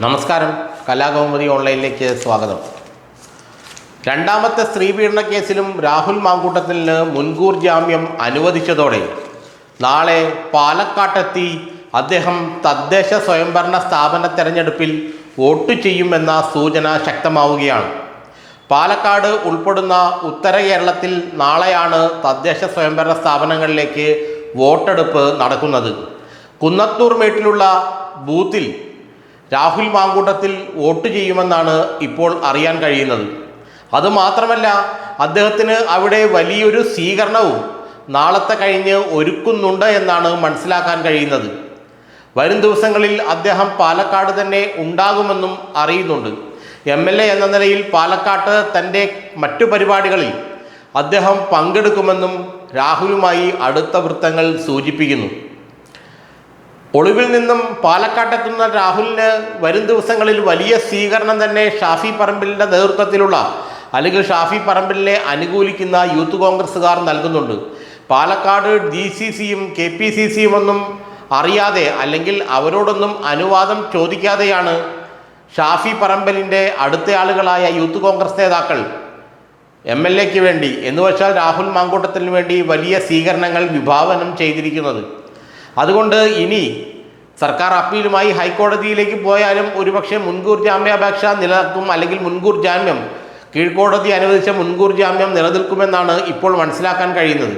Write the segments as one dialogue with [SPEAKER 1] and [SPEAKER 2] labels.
[SPEAKER 1] നമസ്കാരം, കലാകൗമുദി ഓൺലൈനിലേക്ക് സ്വാഗതം. രണ്ടാമത്തെ സ്ത്രീപീഡന കേസിലും രാഹുൽ മാങ്കൂട്ടത്തിന് മുൻകൂർ ജാമ്യം അനുവദിച്ചതോടെ നാളെ പാലക്കാട്ടെത്തി അദ്ദേഹം തദ്ദേശ സ്വയംഭരണ സ്ഥാപന തെരഞ്ഞെടുപ്പിൽ വോട്ട് ചെയ്യുമെന്ന സൂചന ശക്തമാവുകയാണ്. പാലക്കാട് ഉൾപ്പെടുന്ന ഉത്തര കേരളത്തിൽ നാളെയാണ് തദ്ദേശ സ്വയംഭരണ സ്ഥാപനങ്ങളിലേക്ക് വോട്ടെടുപ്പ് നടക്കുന്നത്. കുന്നത്തൂർ മേട്ടിലുള്ള ബൂത്തിൽ രാഹുൽ മാങ്കൂട്ടത്തിൽ വോട്ട് ചെയ്യുമെന്നാണ് ഇപ്പോൾ അറിയാൻ കഴിയുന്നത്. അതുമാത്രമല്ല, അദ്ദേഹത്തിന് അവിടെ വലിയൊരു സ്വീകരണവും നാളത്തെ കഴിഞ്ഞ് ഒരുക്കുന്നുണ്ട് എന്നാണ് മനസ്സിലാക്കാൻ കഴിയുന്നത്. വരും ദിവസങ്ങളിൽ അദ്ദേഹം പാലക്കാട് തന്നെ ഉണ്ടാകുമെന്നും അറിയുന്നുണ്ട്. MLA എന്ന നിലയിൽ പാലക്കാട്ട് തൻ്റെ മറ്റു പരിപാടികളിൽ അദ്ദേഹം പങ്കെടുക്കുമെന്നും രാഹുലുമായി അടുത്ത വൃത്തങ്ങൾ സൂചിപ്പിക്കുന്നു. ഒളിവിൽ നിന്നും പാലക്കാട്ടെത്തുന്ന രാഹുലിന് വരും ദിവസങ്ങളിൽ വലിയ സ്വീകരണം തന്നെ ഷാഫി പറമ്പിലിൻ്റെ നേതൃത്വത്തിലുള്ള അല്ലെങ്കിൽ ഷാഫി പറമ്പിലിനെ അനുകൂലിക്കുന്ന യൂത്ത് കോൺഗ്രസ്സുകാർ നൽകുന്നുണ്ട്. പാലക്കാട് DCCയും KPCCയും ഒന്നും അറിയാതെ അല്ലെങ്കിൽ അവരോടൊന്നും അനുവാദം ചോദിക്കാതെയാണ് ഷാഫി പറമ്പിലിൻ്റെ അടുത്ത ആളുകളായ യൂത്ത് കോൺഗ്രസ് നേതാക്കൾ MLAക്ക് വേണ്ടി എന്നുവെച്ചാൽ രാഹുൽ മാങ്കൂട്ടത്തിന് വേണ്ടി വലിയ സ്വീകരണങ്ങൾ വിഭാവനം ചെയ്തിരിക്കുന്നത്. അതുകൊണ്ട് ഇനി സർക്കാർ അപ്പീലുമായി ഹൈക്കോടതിയിലേക്ക് പോയാലും ഒരുപക്ഷെ മുൻകൂർ ജാമ്യാപേക്ഷ നിലനിൽക്കും, അല്ലെങ്കിൽ മുൻകൂർ ജാമ്യം കീഴ്ക്കോടതി അനുവദിച്ച മുൻകൂർ ജാമ്യം നിലനിൽക്കുമെന്നാണ് ഇപ്പോൾ മനസ്സിലാക്കാൻ കഴിയുന്നത്.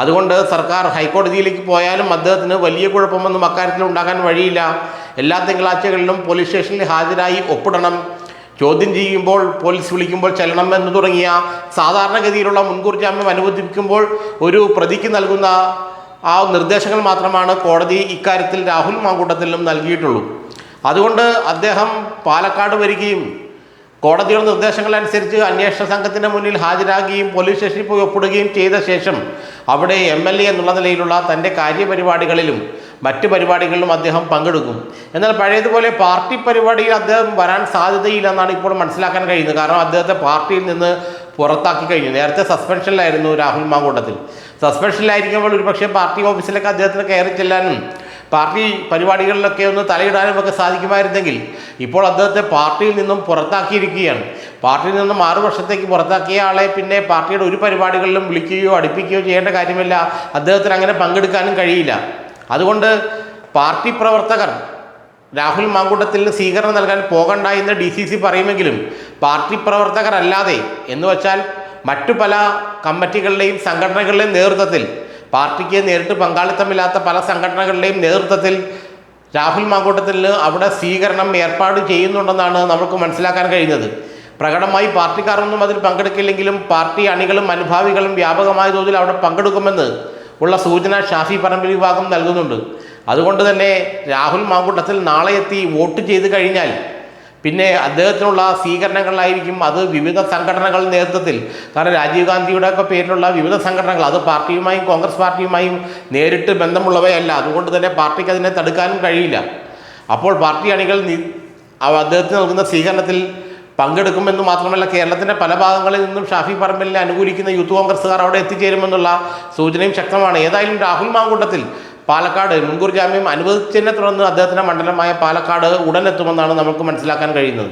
[SPEAKER 1] അതുകൊണ്ട് സർക്കാർ ഹൈക്കോടതിയിലേക്ക് പോയാലും അദ്ദേഹത്തിന് വലിയ കുഴപ്പമൊന്നും അക്കാര്യത്തിൽ ഉണ്ടാകാൻ വഴിയില്ല. എല്ലാ തിങ്കളാഴ്ചകളിലും പോലീസ് സ്റ്റേഷനിൽ ഹാജരായി ഒപ്പിടണം, ചോദ്യം ചെയ്യുമ്പോൾ പോലീസ് വിളിക്കുമ്പോൾ ചെല്ലണം എന്ന് തുടങ്ങിയ സാധാരണഗതിയിലുള്ള മുൻകൂർ ജാമ്യം അനുവദിക്കുമ്പോൾ ഒരു പ്രതിക്ക് നൽകുന്ന ആ നിർദ്ദേശങ്ങൾ മാത്രമാണ് കോടതി ഇക്കാര്യത്തിൽ രാഹുൽ മാങ്കൂട്ടത്തിലും നൽകിയിട്ടുള്ളൂ. അതുകൊണ്ട് അദ്ദേഹം പാലക്കാട് വരികയും കോടതിയുടെ നിർദ്ദേശങ്ങൾ അനുസരിച്ച് അന്വേഷണ സംഘത്തിൻ്റെ മുന്നിൽ ഹാജരാകുകയും പോലീസ് സ്റ്റേഷനിൽ പോയി ഒപ്പിടുകയും ചെയ്ത ശേഷം അവിടെ MLA എന്നുള്ള നിലയിലുള്ള തൻ്റെ കാര്യപരിപാടികളിലും മറ്റ് പരിപാടികളിലും അദ്ദേഹം പങ്കെടുക്കും. എന്നാൽ പഴയതുപോലെ പാർട്ടി പരിപാടിയിൽ അദ്ദേഹം വരാൻ സാധ്യതയില്ലെന്നാണ് ഇപ്പോൾ മനസ്സിലാക്കാൻ കഴിയുന്നത്. കാരണം അദ്ദേഹത്തെ പാർട്ടിയിൽ നിന്ന് പുറത്താക്കി കഴിഞ്ഞു. നേരത്തെ സസ്പെൻഷനിലായിരുന്നു രാഹുൽ മാങ്കൂട്ടത്തിൽ. സസ്പെൻഷനിലായിരിക്കുമ്പോൾ ഒരുപക്ഷെ പാർട്ടി ഓഫീസിലേക്ക് അദ്ദേഹത്തിന് കയറി ചെല്ലാനും പാർട്ടി പരിപാടികളിലൊക്കെ ഒന്ന് തലയിടാനും ഒക്കെ സാധിക്കുമായിരുന്നെങ്കിൽ ഇപ്പോൾ അദ്ദേഹത്തെ പാർട്ടിയിൽ നിന്നും പുറത്താക്കിയിരിക്കുകയാണ്. പാർട്ടിയിൽ നിന്നും 6 വർഷത്തേക്ക് പുറത്താക്കിയ ആളെ പിന്നെ പാർട്ടിയുടെ ഒരു പരിപാടികളിലും വിളിക്കുകയോ അടുപ്പിക്കുകയോ ചെയ്യേണ്ട കാര്യമില്ല. അദ്ദേഹത്തിന് അങ്ങനെ പങ്കെടുക്കാനും കഴിയില്ല. അതുകൊണ്ട് പാർട്ടി പ്രവർത്തകർ രാഹുൽ മാങ്കൂട്ടത്തിന് സ്വീകരണം നൽകാൻ പോകണ്ട എന്ന് DCC പറയുമെങ്കിലും പാർട്ടി പ്രവർത്തകരല്ലാതെ എന്ന് വച്ചാൽ മറ്റു പല കമ്മിറ്റികളുടെയും സംഘടനകളുടെയും നേതൃത്വത്തിൽ, പാർട്ടിക്ക് നേരിട്ട് പങ്കാളിത്തമില്ലാത്ത പല സംഘടനകളുടെയും നേതൃത്വത്തിൽ രാഹുൽ മാങ്കൂട്ടത്തിന് അവിടെ സ്വീകരണം ഏർപ്പാട് ചെയ്യുന്നുണ്ടെന്നാണ് നമുക്ക് മനസ്സിലാക്കാൻ കഴിയുന്നത്. പ്രകടമായി പാർട്ടിക്കാരൊന്നും അതിൽ പങ്കെടുക്കില്ലെങ്കിലും പാർട്ടി അണികളും അനുഭാവികളും വ്യാപകമായ തോതിൽ അവിടെ പങ്കെടുക്കുമെന്ന് ഉള്ള സൂചന ഷാഫി പറമ്പിൽ വിഭാഗം നൽകുന്നുണ്ട്. അതുകൊണ്ട് തന്നെ രാഹുൽ മാങ്കൂട്ടത്തിൽ നാളെ എത്തി വോട്ട് ചെയ്ത് കഴിഞ്ഞാൽ പിന്നെ അദ്ദേഹത്തിനുള്ള സ്വീകരണങ്ങളായിരിക്കും അത് വിവിധ സംഘടനകളുടെ നേതൃത്വത്തിൽ. കാരണം രാജീവ് ഗാന്ധിയുടെ ഒക്കെ പേരിലുള്ള വിവിധ സംഘടനകൾ അത് പാർട്ടിയുമായും കോൺഗ്രസ് പാർട്ടിയുമായും നേരിട്ട് ബന്ധമുള്ളവയല്ല. അതുകൊണ്ട് തന്നെ പാർട്ടിക്ക് അതിനെ തടുക്കാനും കഴിയില്ല. അപ്പോൾ പാർട്ടി അണികൾ അദ്ദേഹത്തിന് നൽകുന്ന സ്വീകരണത്തിൽ പങ്കെടുക്കുമെന്ന് മാത്രമല്ല, കേരളത്തിൻ്റെ പല ഭാഗങ്ങളിൽ നിന്നും ഷാഫി പറമ്പിലിനെ അനുകൂലിക്കുന്ന യൂത്ത് കോൺഗ്രസ്സുകാർ അവിടെ എത്തിച്ചേരുമെന്നുള്ള സൂചനയും ശക്തമാണ്. ഏതായാലും രാഹുൽ മാങ്കൂട്ടത്തിൽ പാലക്കാട് മുൻകൂർ ജാമ്യം അനുവദിച്ചതിനെ തുടർന്ന് അദ്ദേഹത്തിൻ്റെ മണ്ഡലമായ പാലക്കാട് ഉടൻ എത്തുമെന്നാണ് നമുക്ക് മനസ്സിലാക്കാൻ കഴിയുന്നത്.